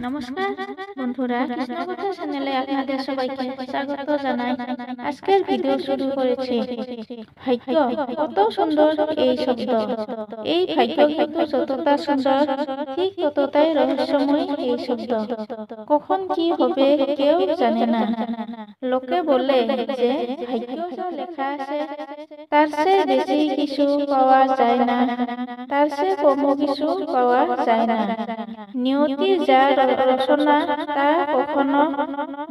নমস্কার বন্ধুরা, কৃষ্ণকথা চ্যানেলে আপনাদের সবাইকে স্বাগত জানাই। আজকের ভিডিও শুরু করেছি। ভাগ্য কত সুন্দর এই শব্দ। এই ভাগ্য কিন্তু যতটা সুন্দর, ঠিক ততটাই রহস্যময় এই শব্দ। কখন কি হবে কেউ জানে না। লোকে বলে যে ভাগ্য যা লেখা আছে তার চেয়ে বেশি কিছু পাওয়া যায় না, তার চেয়ে কম কিছু পাওয়া যায় না। নিয়তির যা রচনা তা কখনো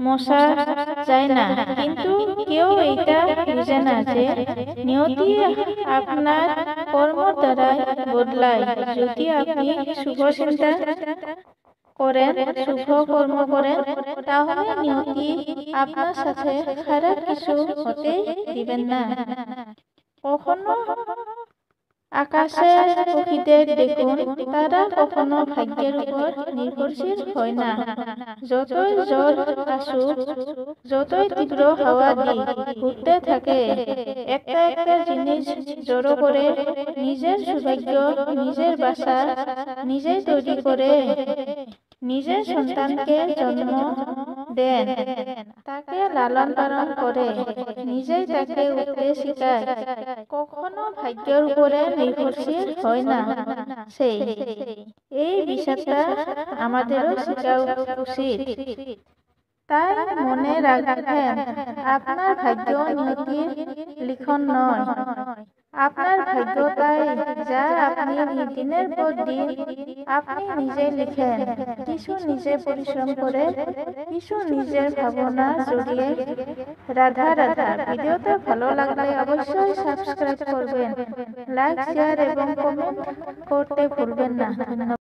মোছা যায় না, কিন্তু কেউ এটা বুঝে না যে নিয়তি আপনার কর্মের দ্বারা বদলায়। যদি আপনি শুভ চিন্তা করেন, শুভ কর্ম করেন, তাহলে নিয়তি আপনার সাথে খারাপ কিছু হতে দিবেন না। কখনো আকাশে পক্ষীদের দেখুন, তারা কখনো ভাগ্যের উপর নির্ভরশীল হয় না। যতই ঝড় আসুক, যতই তীব্র হাওয়া ঘুরতে থাকে, একটা একটা জিনিস জড়ো করে নিজের সৌভাগ্য, নিজের বাসা নিজেই তৈরি করে নিজের সন্তানকে জন্ম দেন, তাকে লালন পালন করে, নিজেই তাকে উঠতে শেখায়। কখনো ভাগ্যের উপরে নির্ভরশীল হয় না সেই। এই বিষয়টা আমাদেরও শেখা উচিত। তাই মনে রাখবেন, আপনার ভাগ্য নিয়তির লিখন নয়, আপনার ভাগ্যটাই যা আপনি দিনের পর দিন আপনি নিজে লিখেন। কিছু নিজে পরিশ্রম করে, কিছু নিজের ভাবনা জড়িয়ে। রাধা রাধা। ভিডিওটা ভালো লাগলে অবশ্যই সাবস্ক্রাইব করবেন, লাইক, শেয়ার এবং কমেন্ট করতে ভুলবেন না। ধন্যবাদ।